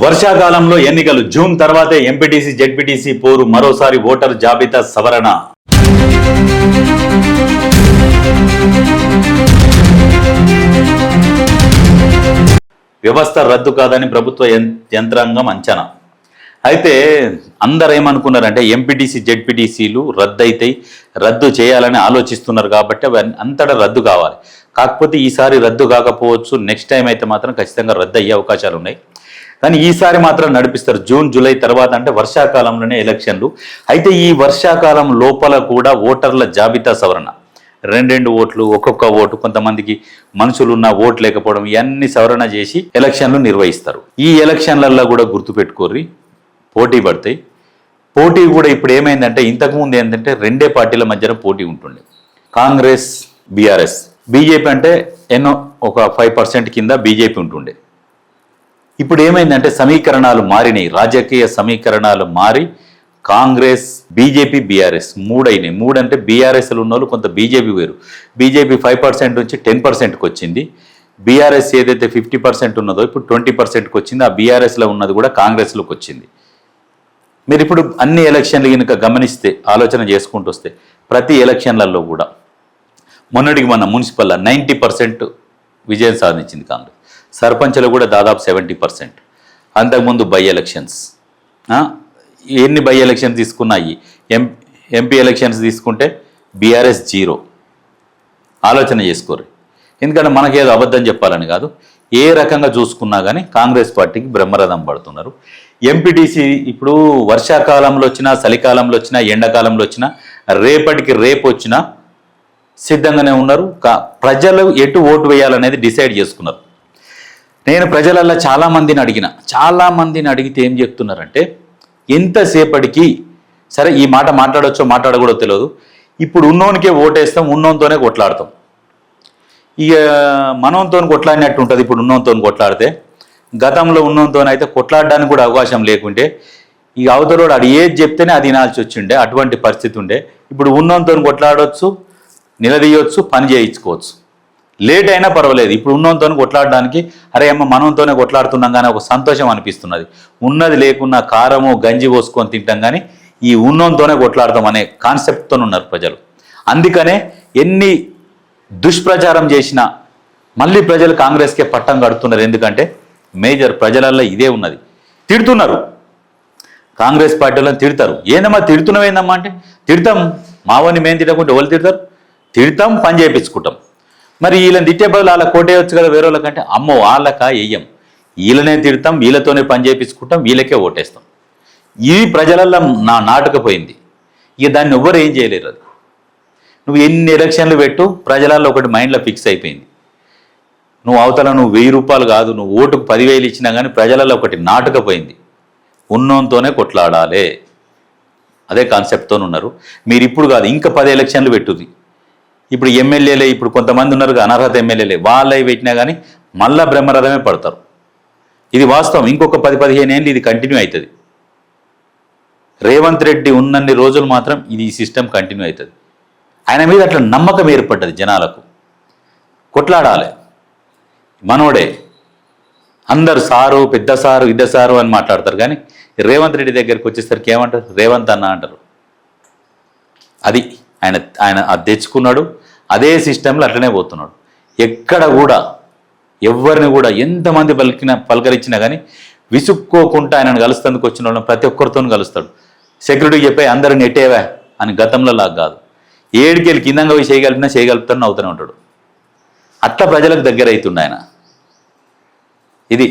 వర్షాకాలంలో ఎన్నికలు జూన్ తర్వాతే ఎంపీటీసీ జెడ్పీటీసీ పోరు మరోసారి ఓటర్ జాబితా సవరణ వ్యవస్థ రద్దు కాదని ప్రభుత్వ యంత్రాంగం అంచనా. అయితే అందరు ఏమనుకున్నారంటే ఎంపీటీసీ జెడ్పీటీసీలు రద్దు చేయాలని ఆలోచిస్తున్నారు కాబట్టి అవి అంతటా రద్దు కావాలి. కాకపోతే ఈసారి రద్దు కాకపోవచ్చు, నెక్స్ట్ టైం అయితే మాత్రం ఖచ్చితంగా రద్దు అయ్యే అవకాశాలు ఉన్నాయి. కానీ ఈసారి మాత్రం నడిపిస్తారు. జూన్ జూలై తర్వాత అంటే వర్షాకాలంలోనే ఎలక్షన్లు. అయితే ఈ వర్షాకాలం లోపల కూడా ఓటర్ల జాబితా సవరణ, రెండు ఓట్లు, ఒక్కొక్క ఓటు, కొంతమందికి మనుషులు ఉన్న ఓటు లేకపోవడం, ఇవన్నీ సవరణ చేసి ఎలక్షన్లు నిర్వహిస్తారు. ఈ ఎలక్షన్లలో కూడా గుర్తుపెట్టుకోర్రి, పోటీ పడతాయి. పోటీ కూడా ఇప్పుడు ఏమైందంటే, ఇంతకుముందు ఏంటంటే రెండే పార్టీల మధ్యన పోటీ ఉంటుండే, కాంగ్రెస్ బీఆర్ఎస్. బీజేపీ అంటే ఒక 5% కింద బీజేపీ ఉంటుండే. ఇప్పుడు ఏమైందంటే సమీకరణాలు మారినాయి, రాజకీయ సమీకరణాలు మారి కాంగ్రెస్, బీజేపీ, బీఆర్ఎస్ అయినాయి. అంటే బీఆర్ఎస్లు ఉన్న వాళ్ళు కొంత బీజేపీ వేరు. బీజేపీ 5% నుంచి 10%కి వచ్చింది. బీఆర్ఎస్ ఏదైతే 50% ఉన్నదో ఇప్పుడు 20%కి వచ్చింది. ఆ బీఆర్ఎస్లో ఉన్నది కూడా కాంగ్రెస్లోకి వచ్చింది. మీరు ఇప్పుడు అన్ని ఎలక్షన్లు కనుక గమనిస్తే, ఆలోచన చేసుకుంటూ వస్తే, ప్రతి ఎలక్షన్లలో కూడా మొన్నటికి మొన్న మున్సిపల్ 90% విజయం సాధించింది కాంగ్రెస్. సర్పంచ్లు కూడా దాదాపు 70%. అంతకుముందు బై ఎలక్షన్స్, ఎన్ని బై ఎలక్షన్స్ తీసుకున్నాయి, ఎంపీ ఎలక్షన్స్ తీసుకుంటే బీఆర్ఎస్ 0. ఆలోచన చేసుకోరు. ఎందుకంటే మనకేదో అబద్ధం చెప్పాలని కాదు, ఏ రకంగా చూసుకున్నా కానీ కాంగ్రెస్ పార్టీకి బ్రహ్మరథం పడుతున్నారు. ఎంపీటీసీ ఇప్పుడు వర్షాకాలంలో వచ్చినా, చలికాలంలో వచ్చినా, ఎండాకాలంలో వచ్చినా, రేపటికి రేపు వచ్చినా సిద్ధంగానే ఉన్నారు. ప్రజలు ఎటు ఓటు వేయాలనేది డిసైడ్ చేసుకున్నారు. నేను ప్రజలల్లో చాలామందిని అడిగితే ఏం చెప్తున్నారంటే, ఎంతసేపటికి సరే ఈ మాట మాట్లాడొచ్చో మాట్లాడకూడదో తెలియదు, ఇప్పుడు ఉన్నోనికే ఓటేస్తాం, ఉన్నోనితోనే కొట్లాడతాం. ఇక మనోనితో కొట్లాడినట్టు ఉంటుంది. ఇప్పుడు ఉన్నోనితో కొట్లాడితే, గతంలో ఉన్నోనితోనైతే కొట్లాడడానికి కూడా అవకాశం లేకుంటే, ఇక అవతలోడు అది ఏది చెప్తేనే అది వినాల్సి వచ్చిండే, అటువంటి పరిస్థితి ఉండే. ఇప్పుడు ఉన్నోనితో కొట్లాడవచ్చు, నిలదీయవచ్చు, పని చేయించుకోవచ్చు, లేట్ అయినా పర్వాలేదు. ఇప్పుడు ఉన్నోనితో కొట్లాడడానికి అరే అమ్మ మనోనితోనే కొట్లాడుతున్నాం కానీ ఒక సంతోషం అనిపిస్తున్నది. ఉన్నది లేకున్నా కారము గంజి పోసుకొని తింటాం కానీ ఈ ఉన్నోనితోనే కొట్లాడతాం అనే కాన్సెప్ట్తో ఉన్నారు ప్రజలు. అందుకనే ఎన్ని దుష్ప్రచారం చేసినా మళ్ళీ ప్రజలు కాంగ్రెస్కే పట్టం కడుతున్నారు. ఎందుకంటే మేజర్ ప్రజలల్లో ఇదే ఉన్నది. తిడుతున్నారు, కాంగ్రెస్ పార్టీలో తిడతారు. ఏందమ్మా తిడుతున్నావేందమ్మా అంటే, తిడతాం, మావని మేము తిట్టకుంటే ఎవరు తిడతారు? తిడతాం, పని చేయించుకుంటాం. మరి వీళ్ళని తిట్టే బదులు వాళ్ళ కోటేయచ్చు కదా వేరే వాళ్ళకంటే, అమ్మో వాళ్ళక వెయ్యం, వీళ్ళనే తిడతాం, వీళ్ళతోనే పని చేయించుకుంటాం, వీళ్ళకే ఓటేస్తాం. ఇది ప్రజలల్లో నాటకపోయింది. ఇక దాన్ని ఎవ్వరు ఏం చేయలేరు. అది నువ్వు ఎన్ని ఎలక్షన్లు పెట్టు, ప్రజలలో ఒకటి మైండ్లో ఫిక్స్ అయిపోయింది. నువ్వు అవతల 1000 రూపాయలు కాదు, నువ్వు ఓటుకు 10,000 ఇచ్చినా కానీ ప్రజలలో ఒకటి నాటకపోయింది, ఉన్నోనితోనే కొట్లాడాలి. అదే కాన్సెప్ట్తో ఉన్నారు. మీరు ఇప్పుడు కాదు, ఇంకా 10 ఎలక్షన్లు పెట్టుది. ఇప్పుడు ఎమ్మెల్యేలే, ఇప్పుడు కొంతమంది ఉన్నారు అనర్హత ఎమ్మెల్యేలే, వాళ్ళవి పెట్టినా కానీ మళ్ళా బ్రహ్మరథమే పడతారు. ఇది వాస్తవం. ఇంకొక 10-15 ఏళ్ళు ఇది కంటిన్యూ అవుతుంది. రేవంత్ రెడ్డి ఉన్నన్ని రోజులు మాత్రం ఇది ఈ సిస్టమ్ కంటిన్యూ అవుతుంది. ఆయన మీద అట్లా నమ్మకం ఏర్పడ్డది జనాలకు. కొట్లాడాలి, మనోడే. అందరు సారు, పెద్ద సారు, ఇద్ద సారు అని మాట్లాడతారు కానీ రేవంత్ రెడ్డి దగ్గరికి వచ్చేసరికి ఏమంటారు? రేవంత్ అన్న అంటారు. అది ఆయన అది తెచ్చుకున్నాడు. అదే సిస్టంలో అట్లనే పోతున్నాడు. ఎక్కడ కూడా ఎవరిని కూడా ఎంతమంది పలకరించినా కానీ విసుక్కోకుండా ఆయనను కలుస్తందుకు వచ్చిన వాళ్ళని ప్రతి ఒక్కరితో కలుస్తాడు. సెక్యూరిటీకి చెప్పి అందరిని నెట్టేవా అని గతంలో లాగా కాదు, ఏడికెళ్ళి కిందంగా పోయి చేయగలుగుతారని అవుతూనే ఉంటాడు. అట్లా ప్రజలకు దగ్గర అవుతుండే ఆయన. ఇది